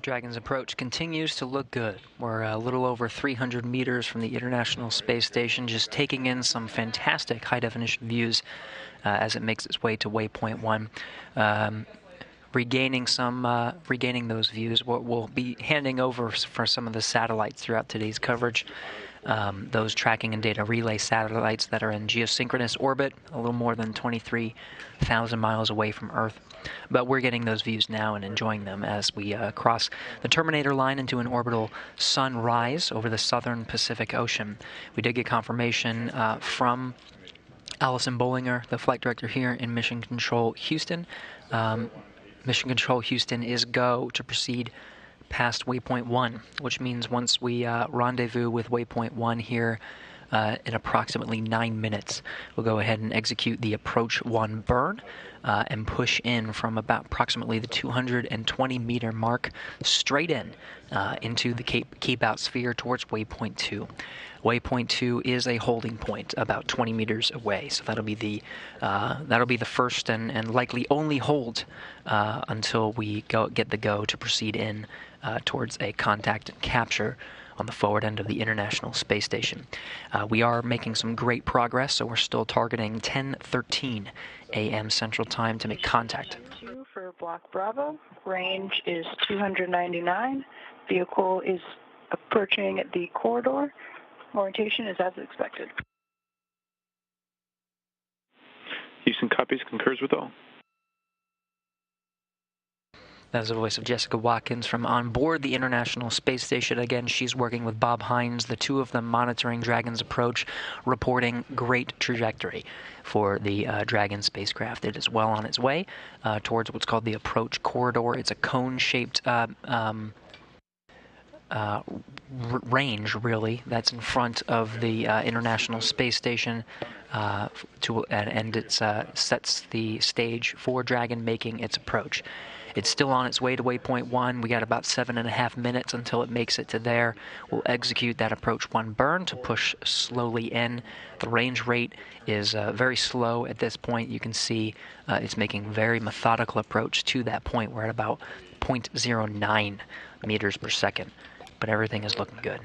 Dragon's approach continues to look good. We're a little over 300 meters from the International Space Station, just taking in some fantastic high-definition views as it makes its way to waypoint 1. Regaining those views, we'll be handing over for some of the satellites throughout today's coverage. Those tracking and data relay satellites that are in geosynchronous orbit, a little more than 23,000 miles away from Earth. But we're getting those views now and enjoying them as we cross the Terminator line into an orbital sunrise over the southern Pacific Ocean. We did get confirmation from Allison Bollinger, the flight director here in Mission Control Houston. Mission Control Houston is go to proceed past waypoint 1, which means once we rendezvous with waypoint 1 here in approximately 9 minutes, we'll go ahead and execute the approach 1 burn and push in from about approximately the 220 meter mark straight into the Cape Out sphere towards waypoint 2. Waypoint 2 is a holding point about 20 meters away, so that'll be the first and likely only hold until we get the go to proceed in towards a contact and capture on the forward end of the International Space Station. We are making some great progress, so we're still targeting 10:13 a.m. Central Time to make contact. For Block Bravo, range is 299. Vehicle is approaching the corridor. Orientation is as expected. Houston copies, concurs with all. That's the voice of Jessica Watkins from on board the International Space Station. Again, she's working with Bob Hines, the two of them monitoring Dragon's approach, reporting great trajectory for the Dragon spacecraft. It is well on its way towards what's called the approach corridor. It's a cone-shaped range, really, that's in front of the International Space Station, and it sets the stage for Dragon making its approach. It's still on its way to waypoint 1. We got about 7.5 minutes until it makes it to there. We'll execute that approach 1 burn to push slowly in. The range rate is very slow at this point. You can see it's making very methodical approach to that point. We're at about 0.09 meters per second, but everything is looking good.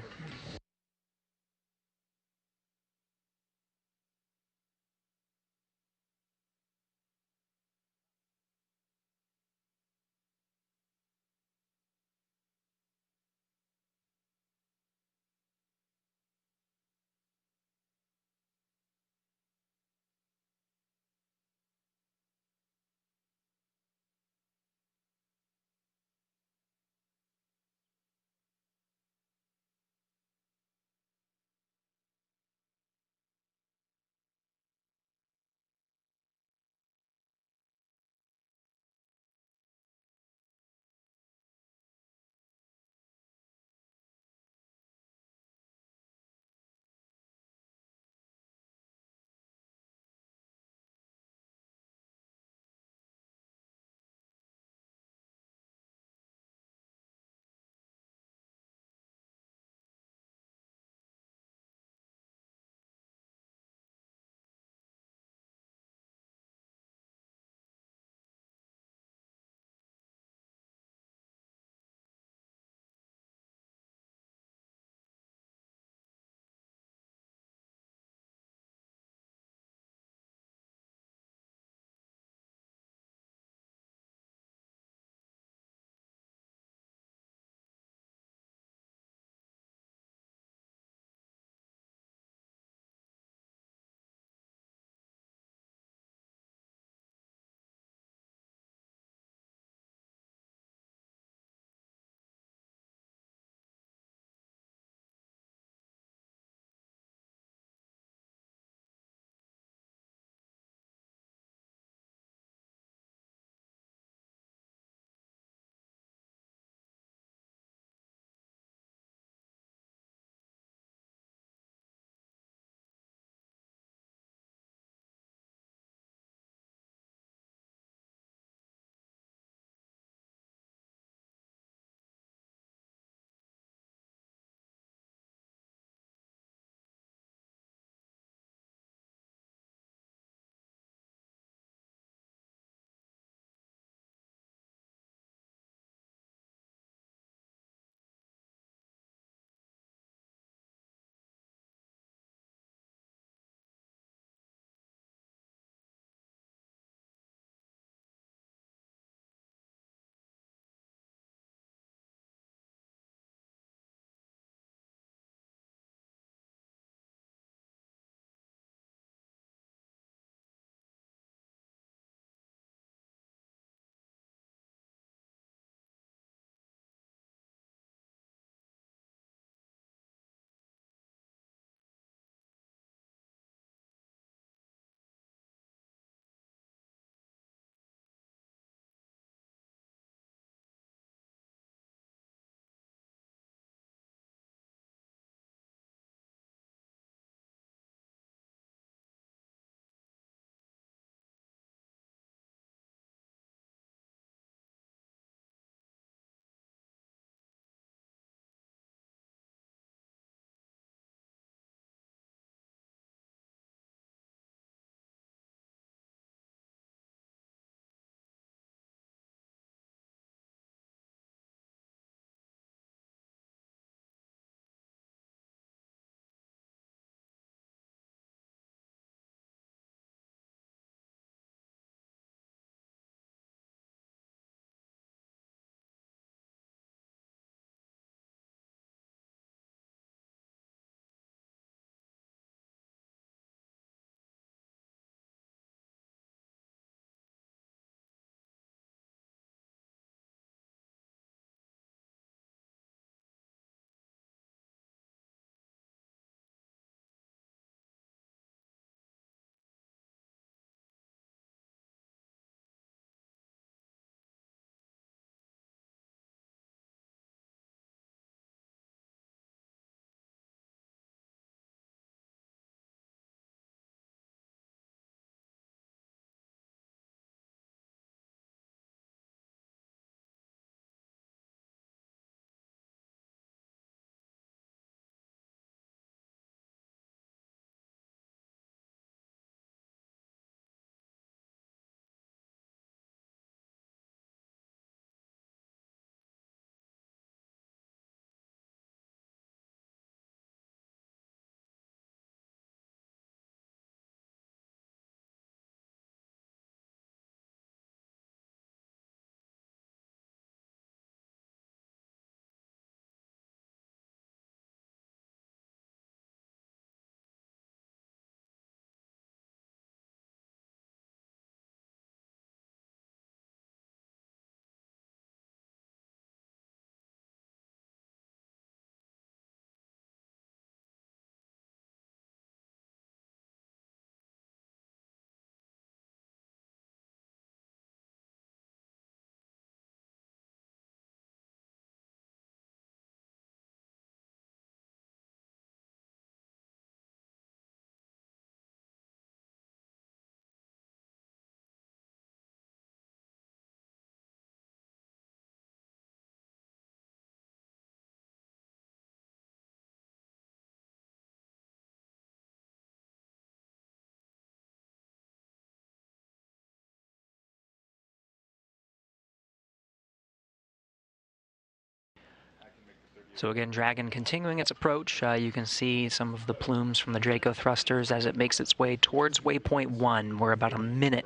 So again, Dragon continuing its approach. You can see some of the plumes from the Draco thrusters as it makes its way towards waypoint 1. We're about a minute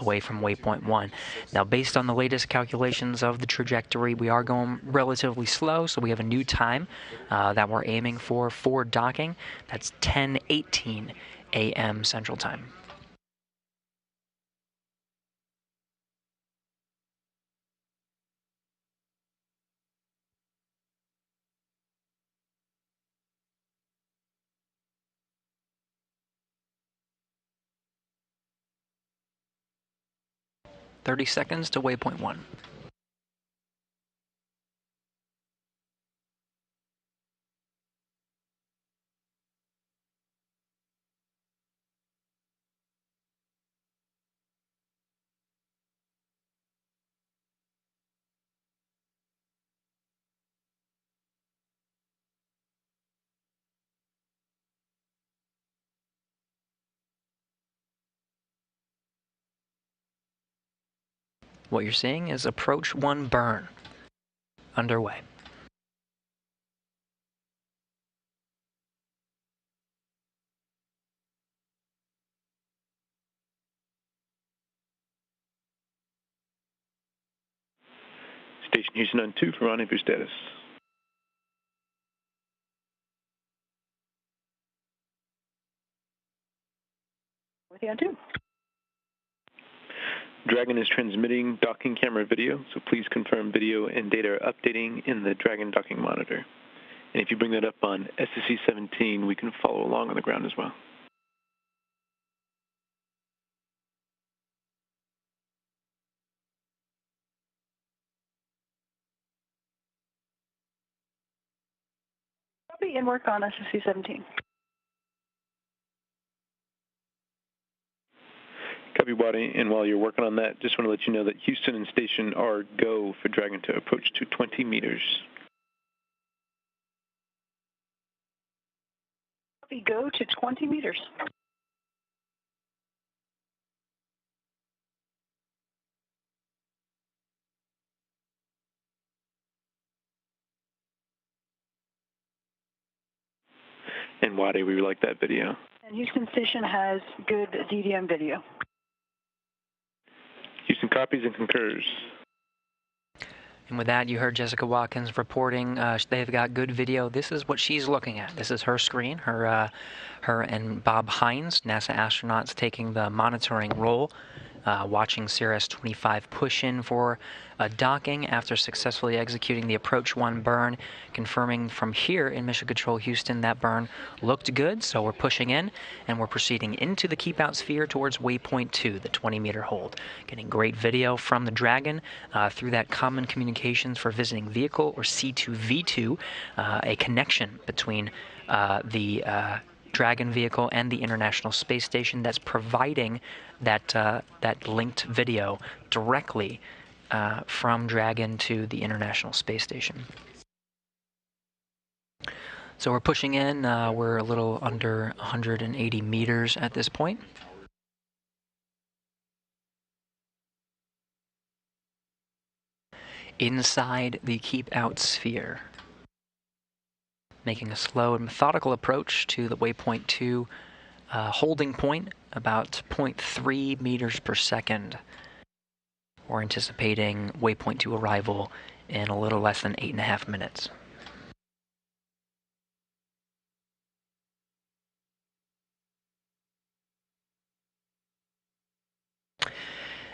away from waypoint 1. Now, based on the latest calculations of the trajectory, we are going relatively slow, so we have a new time that we're aiming for docking. That's 10:18 a.m. Central Time. "30 seconds to waypoint 1. What you're seeing is approach 1 burn underway. Station Houston on 2 for rendezvous status. With you on 2. Dragon is transmitting docking camera video, so please confirm video and data are updating in the Dragon docking monitor. And if you bring that up on SSC 17, we can follow along on the ground as well. I'll be in work on SSC 17. Copy, Waddy, and while you're working on that, just want to let you know that Houston and Station are go for Dragon to approach to 20 meters. We go to 20 meters. And Waddy, we like that video. And Houston Station has good DDM video. Houston copies and concurs. And with that, you heard Jessica Watkins reporting. They've got good video. This is what she's looking at. This is her screen. Her and Bob Hines, NASA astronauts, taking the monitoring role, watching CRS-25 push in for a docking after successfully executing the approach 1 burn, confirming from here in Mission Control Houston that burn looked good. So we're pushing in and we're proceeding into the keep out sphere towards waypoint 2, the 20-meter hold. Getting great video from the Dragon through that common communications for visiting vehicle, or C2V2, a connection between the Dragon vehicle and the International Space Station that's providing that linked video directly from Dragon to the International Space Station. So we're pushing in. We're a little under 180 meters at this point. Inside the keep out sphere, making a slow and methodical approach to the waypoint 2 holding point, about 0.3 meters per second. We're anticipating waypoint 2 arrival in a little less than 8.5 minutes.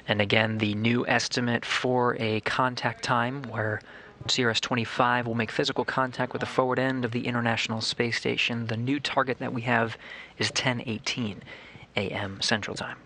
And again, the new estimate for a contact time where CRS-25 will make physical contact with the forward end of the International Space Station. The new target that we have is 10:18 a.m. Central Time.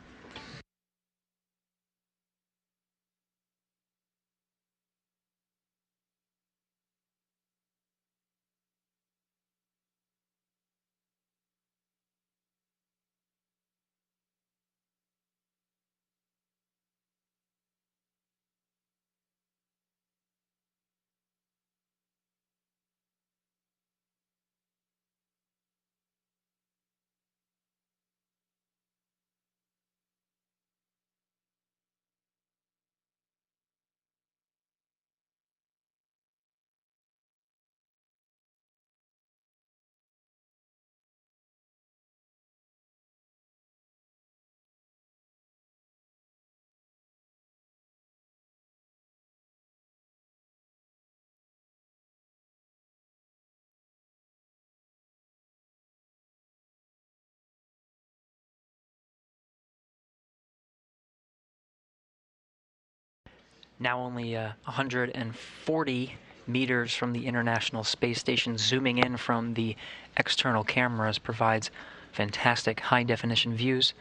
Now only 140 meters from the International Space Station. Zooming in from the external cameras provides fantastic high-definition views.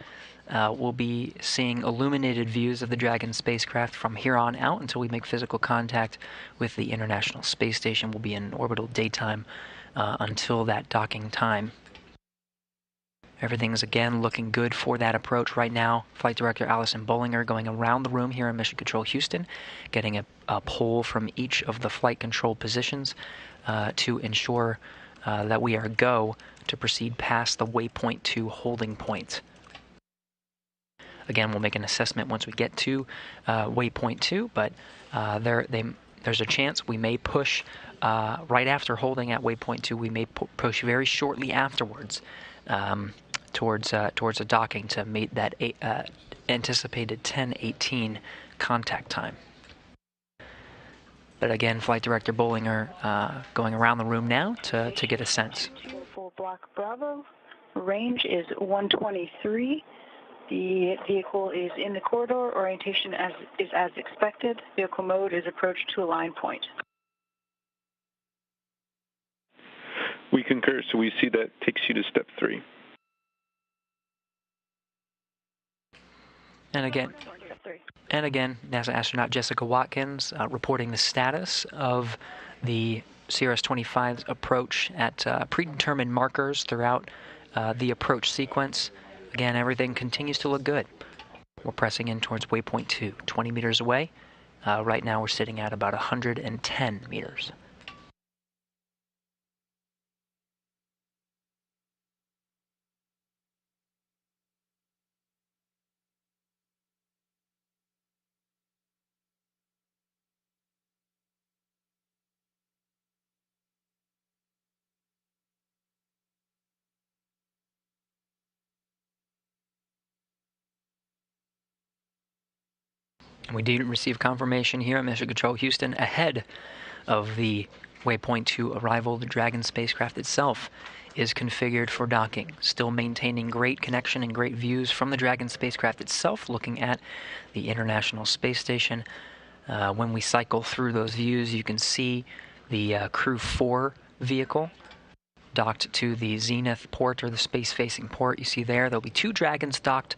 We'll be seeing illuminated views of the Dragon spacecraft from here on out until we make physical contact with the International Space Station. We'll be in orbital daytime until that docking time. Everything's again looking good for that approach right now. Flight Director Allison Bollinger going around the room here in Mission Control Houston, getting a poll from each of the flight control positions to ensure that we are go to proceed past the waypoint 2 holding point. Again, we'll make an assessment once we get to waypoint 2, but there's a chance we may push right after holding at waypoint 2. We may push very shortly afterwards towards a docking to meet that anticipated 10:18 contact time. But again, Flight Director Bollinger going around the room now to get a sense. Full block Bravo. Range is 123. The vehicle is in the corridor. Orientation is as expected. Vehicle mode is approach to align point. We concur, so we see that takes you to step 3. And again, NASA astronaut Jessica Watkins reporting the status of the CRS-25's approach at predetermined markers throughout the approach sequence. Again, everything continues to look good. We're pressing in towards waypoint 2, 20 meters away. Right now we're sitting at about 110 meters. We did receive confirmation here at Mission Control Houston ahead of the waypoint 2 arrival. The Dragon spacecraft itself is configured for docking, still maintaining great connection and great views from the Dragon spacecraft itself, looking at the International Space Station. When we cycle through those views, you can see the Crew 4 vehicle docked to the Zenith port, or the space-facing port. You see there'll be 2 Dragons docked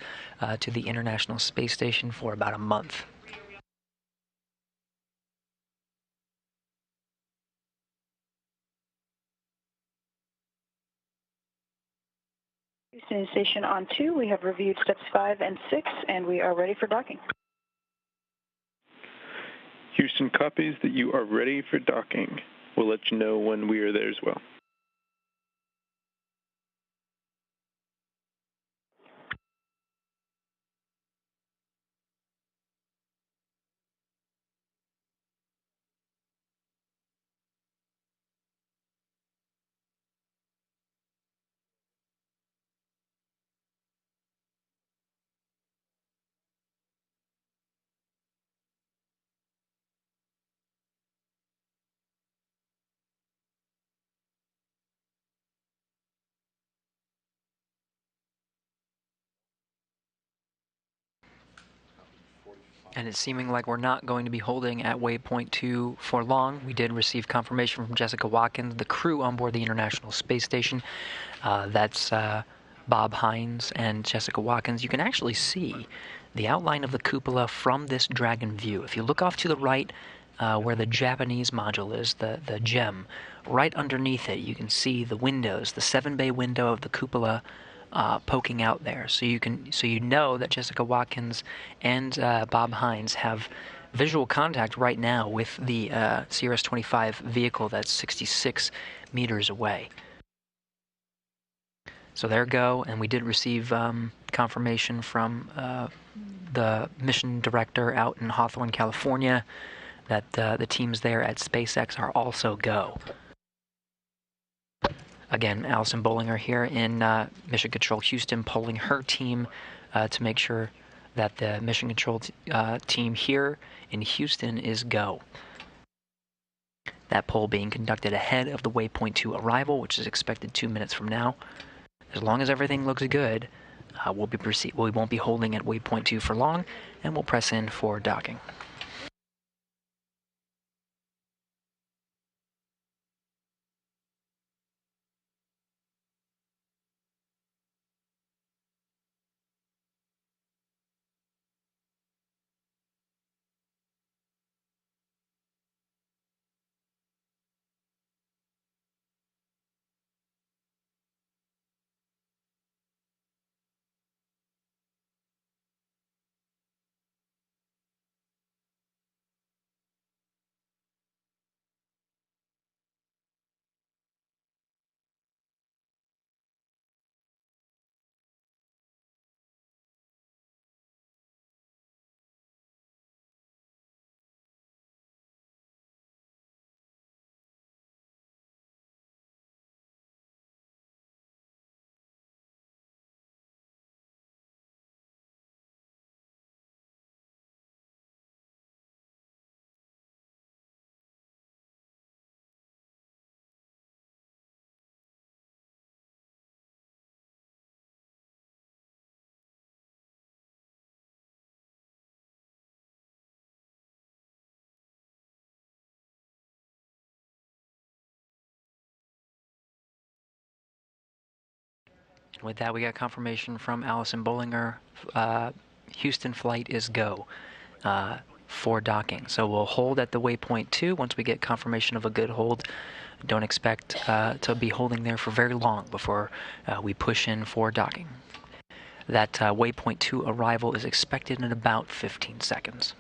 to the International Space Station for about a month. Houston Station on 2. We have reviewed steps 5 and 6, and we are ready for docking. Houston copies that you are ready for docking. We'll let you know when we are there as well. And it's seeming like we're not going to be holding at waypoint 2 for long. We did receive confirmation from Jessica Watkins, the crew on board the International Space Station. That's Bob Hines and Jessica Watkins. You can actually see the outline of the cupola from this Dragon view. If you look off to the right, where the Japanese module is, the gem, right underneath it, you can see the windows, the 7-bay window of the cupola poking out there, so you know that Jessica Watkins and Bob Hines have visual contact right now with the CRS-25 vehicle that's 66 meters away. So there go, and we did receive confirmation from the mission director out in Hawthorne, California, that the teams there at SpaceX are also go. Again, Allison Bollinger here in Mission Control Houston, polling her team to make sure that the Mission Control team here in Houston is go. That poll being conducted ahead of the waypoint 2 arrival, which is expected 2 minutes from now. As long as everything looks good, we won't be holding at waypoint 2 for long, and we'll press in for docking. With that, we got confirmation from Allison Bollinger. Houston flight is go for docking. So we'll hold at the waypoint 2 once we get confirmation of a good hold. Don't expect to be holding there for very long before we push in for docking. That waypoint 2 arrival is expected in about 15 seconds.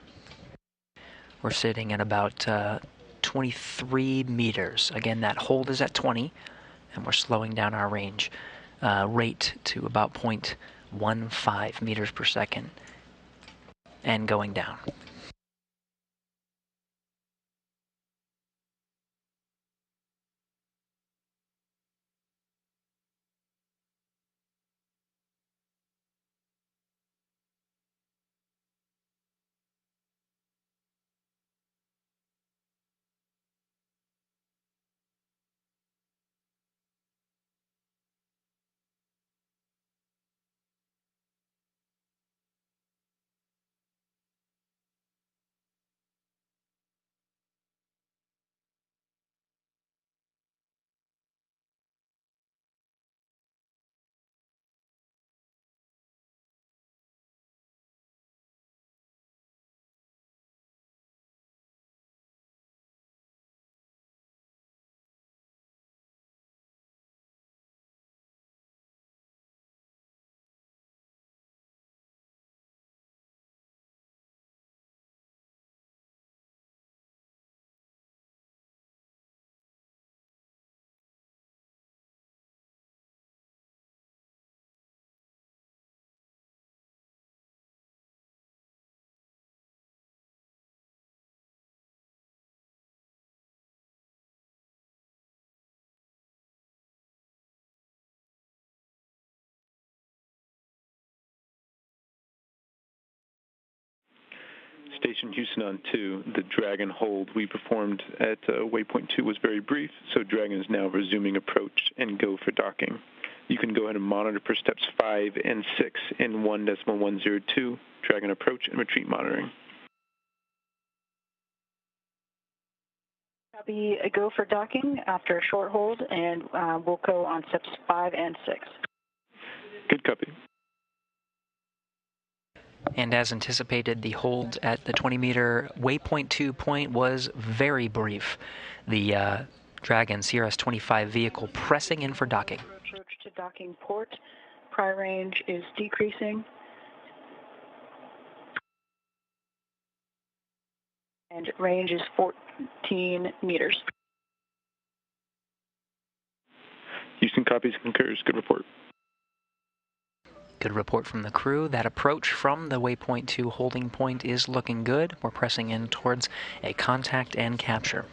We're sitting at about 23 meters. Again, that hold is at 20, and we're slowing down our range rate to about 0.15 meters per second and going down. Station Houston on 2, the Dragon hold we performed at waypoint 2 was very brief, so Dragon is now resuming approach and go for docking. You can go ahead and monitor for steps 5 and 6 in 1.102, Dragon approach and retreat monitoring. Copy, go for docking after a short hold, and we'll go on steps 5 and 6. Good copy. And as anticipated, the hold at the 20-meter waypoint 2 point was very brief. The Dragon CRS-25 vehicle pressing in for docking. Approach to docking port. Prior range is decreasing. And range is 14 meters. Houston copies, concurs. Good report. Good report from the crew. That approach from the waypoint 2 holding point is looking good. We're pressing in towards a contact and capture.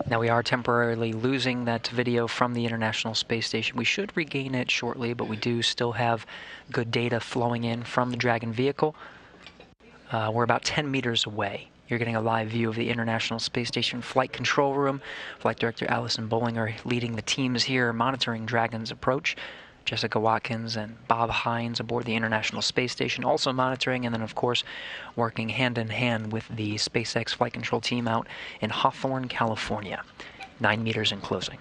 Now we are temporarily losing that video from the International Space Station. We should regain it shortly, but we do still have good data flowing in from the Dragon vehicle. We're about 10 meters away. You're getting a live view of the International Space Station flight control room. Flight Director Allison Bollinger leading the teams here, monitoring Dragon's approach. Jessica Watkins and Bob Hines aboard the International Space Station also monitoring, and then of course working hand in hand with the SpaceX flight control team out in Hawthorne, California. 9 meters in closing.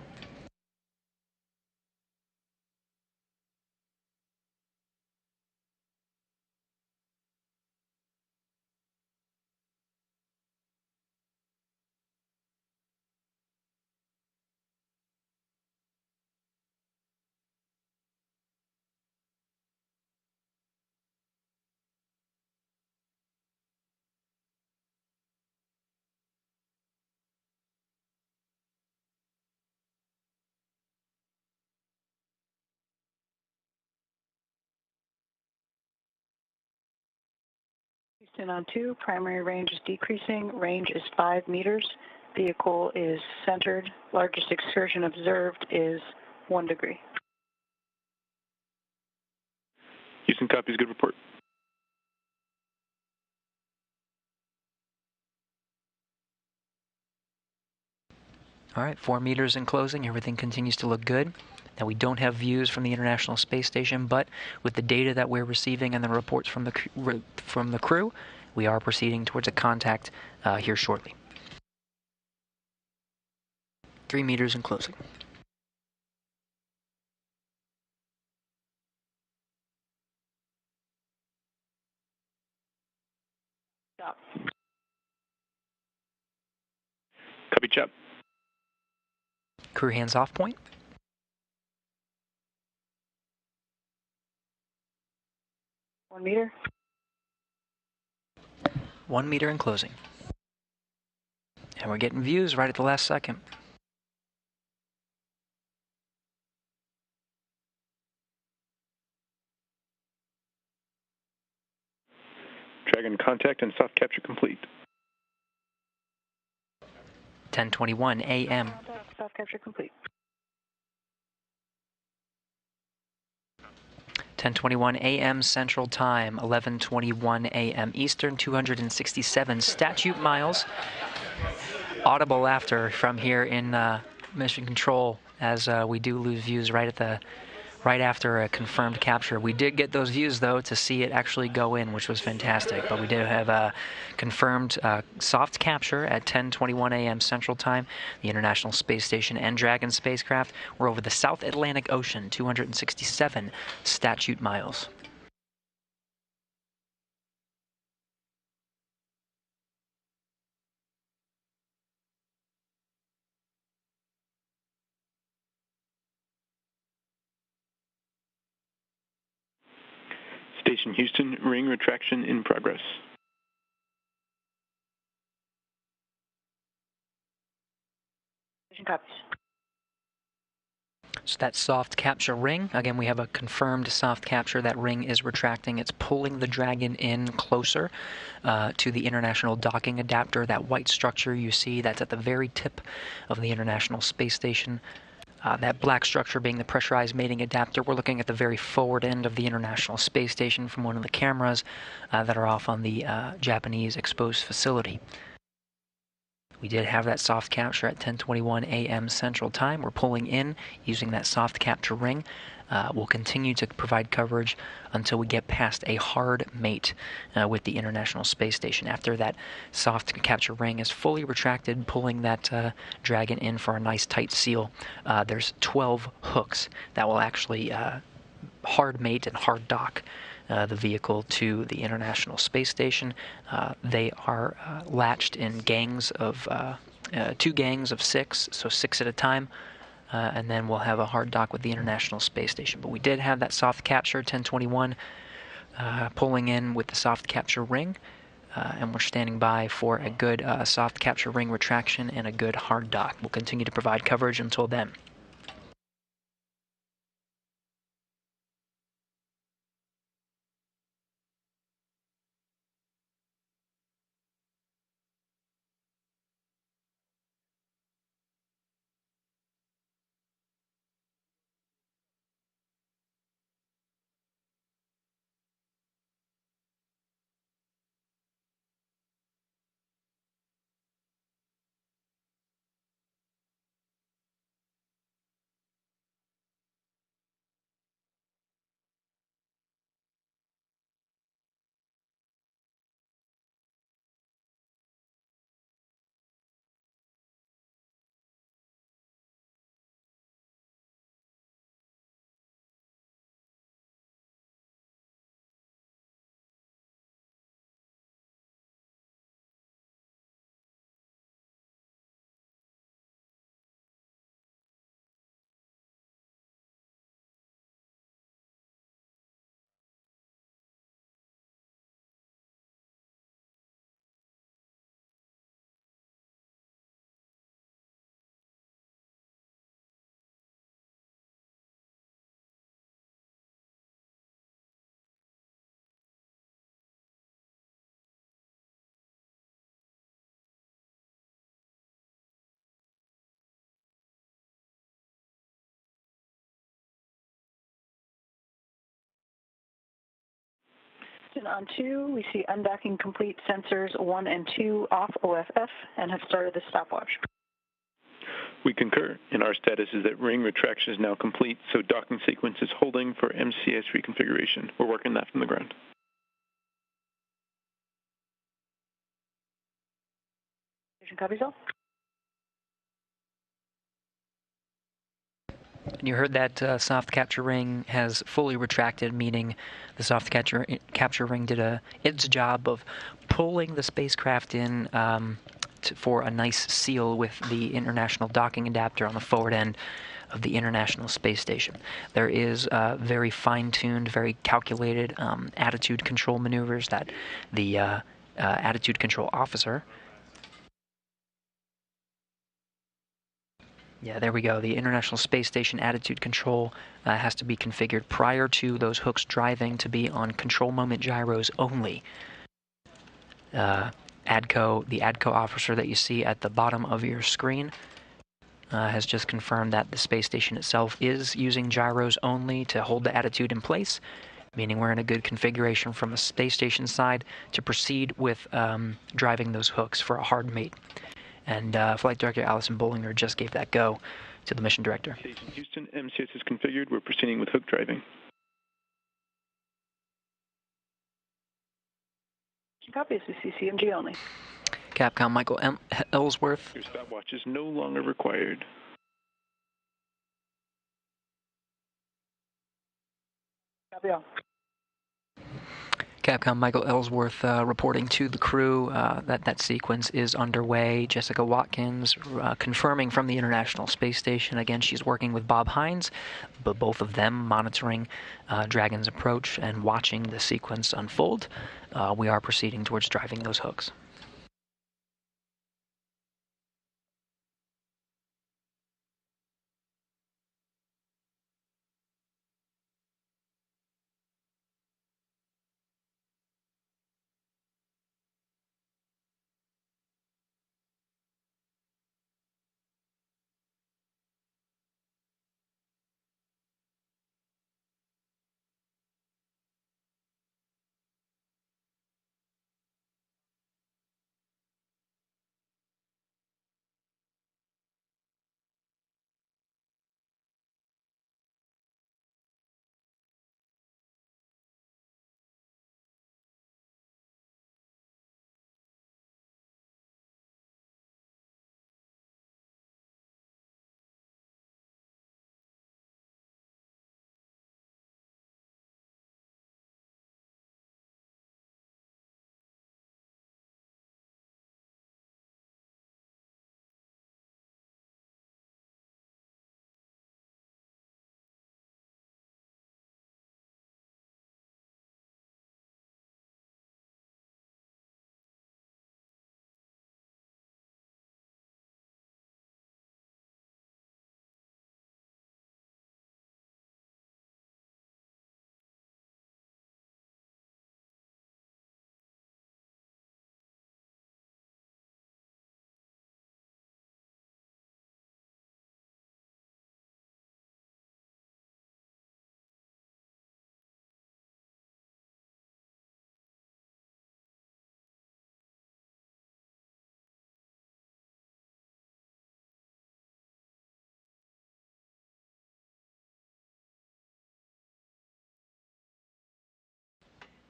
Houston on 2, primary range is decreasing, range is 5 meters. Vehicle is centered. Largest excursion observed is 1 degree. Houston copies, good report. All right, 4 meters in closing. Everything continues to look good. Now, we don't have views from the International Space Station, but with the data that we're receiving and the reports from the crew, we are proceeding towards a contact here shortly. 3 meters in closing. Stop. Copy, chop. Crew hands off point. One meter. 1 meter in closing. And we're getting views right at the last second. Dragon contact and soft capture complete. 10:21 a.m. Contact, soft capture complete. 10:21 a.m. Central Time, 11:21 a.m. Eastern, 267 statute miles. Audible laughter from here in Mission Control as we do lose views right after a confirmed capture. We did get those views though to see it actually go in, which was fantastic. But we did have a confirmed soft capture at 10:21 a.m. Central Time. The International Space Station and Dragon spacecraft were over the South Atlantic Ocean, 267 statute miles. Station Houston, ring retraction in progress. Station copies. So that soft capture ring, again, we have a confirmed soft capture. That ring is retracting. It's pulling the Dragon in closer to the International docking adapter. That white structure you see, that's at the very tip of the International Space Station. That black structure being the pressurized mating adapter. We're looking at the very forward end of the International Space Station from one of the cameras that are off on the Japanese exposed facility. We did have that soft capture at 10:21 a.m. Central Time. We're pulling in using that soft capture ring. We'll continue to provide coverage until we get past a hard mate with the International Space Station. After that soft capture ring is fully retracted, pulling that Dragon in for a nice tight seal, there's 12 hooks that will actually hard mate and hard dock the vehicle to the International Space Station. They are latched in gangs of 2 gangs of 6, so 6 at a time. And then we'll have a hard dock with the International Space Station. But we did have that soft capture, 1021, pulling in with the soft capture ring. And we're standing by for a good soft capture ring retraction and a good hard dock. We'll continue to provide coverage until then. On 2, we see undocking complete, sensors 1 and 2 off OFF, and have started the stopwatch. We concur, and our status is that ring retraction is now complete, so docking sequence is holding for MCS reconfiguration. We're working that from the ground. Station copies all. And you heard that soft capture ring has fully retracted, meaning the soft capture ring did its job of pulling the spacecraft in for a nice seal with the International docking adapter on the forward end of the International Space Station. There is very fine-tuned, very calculated attitude control maneuvers that the attitude control officer. Yeah, there we go. The International Space Station attitude control has to be configured prior to those hooks driving to be on control moment gyros only. The ADCO officer that you see at the bottom of your screen has just confirmed that the space station itself is using gyros only to hold the attitude in place, meaning we're in a good configuration from a space station side to proceed with driving those hooks for a hard mate. And Flight Director Allison Bollinger just gave that go to the mission director. Station Houston, MCS is configured. We're proceeding with hook driving. Copies with CCMG only. Capcom Michael Ellsworth. Your stopwatch is no longer required. Copy all. Capcom Michael Ellsworth reporting to the crew that sequence is underway. Jessica Watkins confirming from the International Space Station. Again, she's working with Bob Hines, but both of them monitoring Dragon's approach and watching the sequence unfold. We are proceeding towards driving those hooks.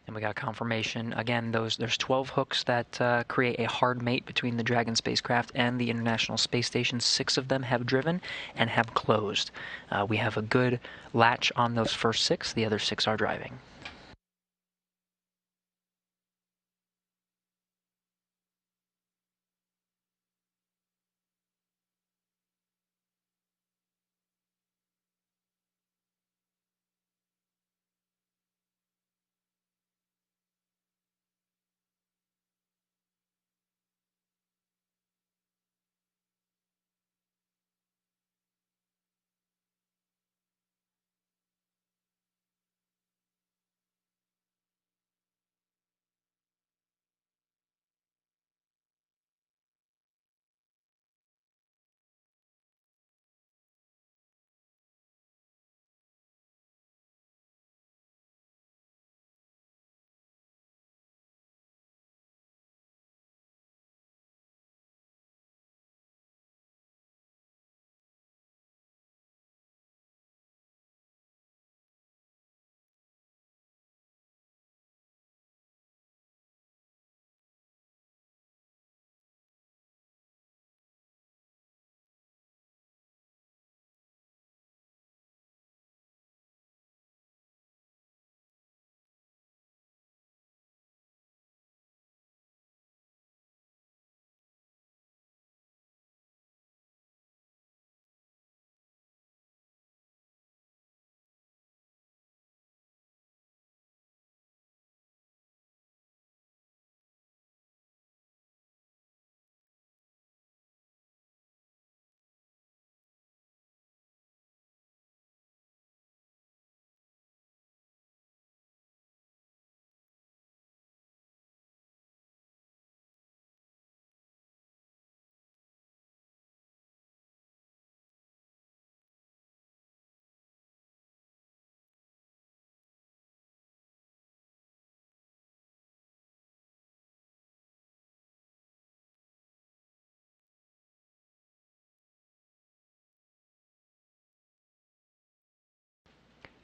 And we got confirmation. Again, there's 12 hooks that create a hard mate between the Dragon spacecraft and the International Space Station. 6 of them have driven and have closed. We have a good latch on those first 6. The other 6 are driving.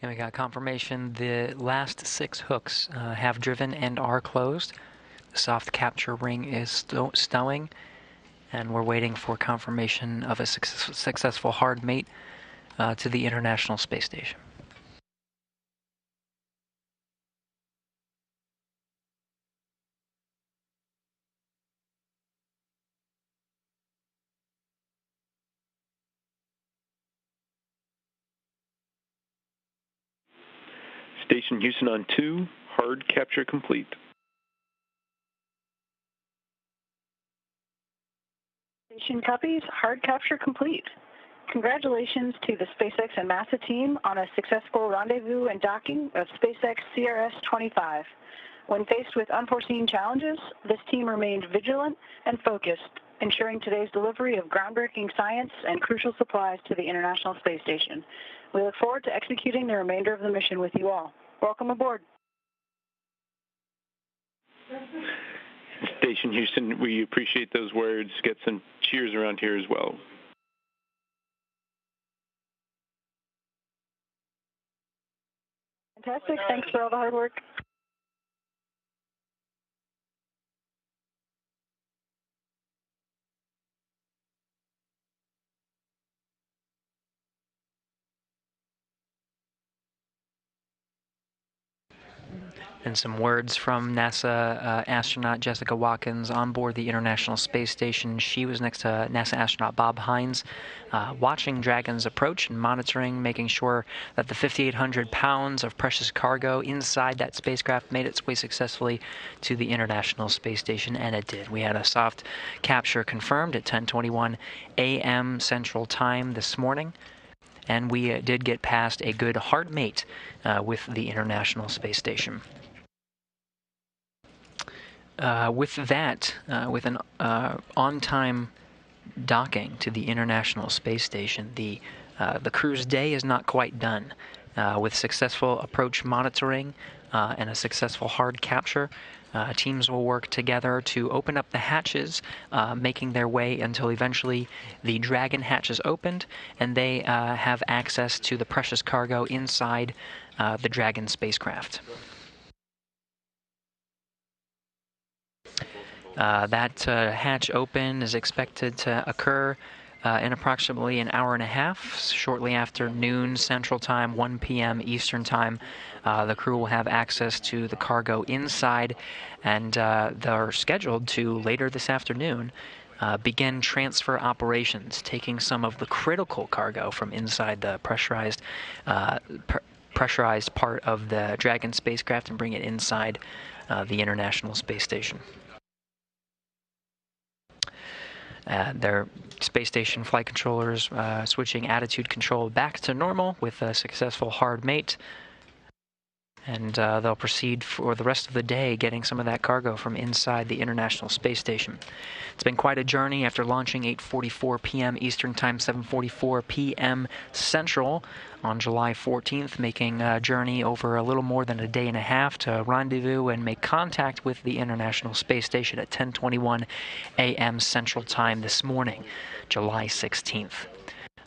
And we got confirmation the last 6 hooks have driven and are closed. The soft capture ring is stowing, and we're waiting for confirmation of a successful hard mate to the International Space Station. Station Houston on 2, hard capture complete. Station copies, hard capture complete. Congratulations to the SpaceX and NASA team on a successful rendezvous and docking of SpaceX CRS-25. When faced with unforeseen challenges, this team remained vigilant and focused, ensuring today's delivery of groundbreaking science and crucial supplies to the International Space Station. We look forward to executing the remainder of the mission with you all. Welcome aboard. Station Houston, we appreciate those words. Get some cheers around here as well. Fantastic. Thanks for all the hard work. And some words from NASA astronaut Jessica Watkins on board the International Space Station. She was next to NASA astronaut Bob Hines, watching Dragon's approach and monitoring, making sure that the 5,800 pounds of precious cargo inside that spacecraft made its way successfully to the International Space Station, and it did. We had a soft capture confirmed at 10:21 a.m. Central Time this morning. And we did get past a good hard mate with the International Space Station. With that, with an on-time docking to the International Space Station, the crew's day is not quite done. With successful approach monitoring and a successful hard capture, teams will work together to open up the hatches, making their way until eventually the Dragon hatch is opened, and they have access to the precious cargo inside the Dragon spacecraft. That hatch open is expected to occur in approximately an hour and a half, shortly after noon Central Time, 1 p.m. Eastern Time. The crew will have access to the cargo inside, and they're scheduled to, later this afternoon, begin transfer operations, taking some of the critical cargo from inside the pressurized part of the Dragon spacecraft and bring it inside the International Space Station. Their space station flight controllers switching attitude control back to normal with a successful hard mate. And they'll proceed for the rest of the day getting some of that cargo from inside the International Space Station. It's been quite a journey after launching 8:44 p.m. Eastern Time, 7:44 p.m. Central on July 14th, making a journey over a little more than a day and a half to rendezvous and make contact with the International Space Station at 10:21 a.m. Central Time this morning, July 16th.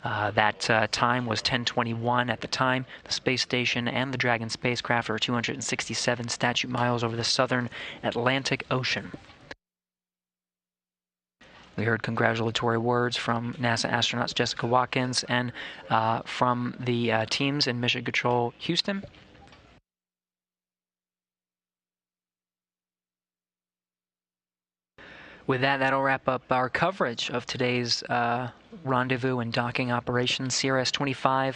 That time was 10:21 at the time. The space station and the Dragon spacecraft are 267 statute miles over the southern Atlantic Ocean. We heard congratulatory words from NASA astronauts Jessica Watkins and from the teams in Mission Control Houston. With that, that'll wrap up our coverage of today's rendezvous and docking operations. CRS-25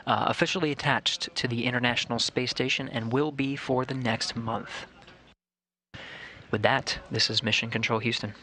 officially attached to the International Space Station and will be for the next month. With that, this is Mission Control Houston.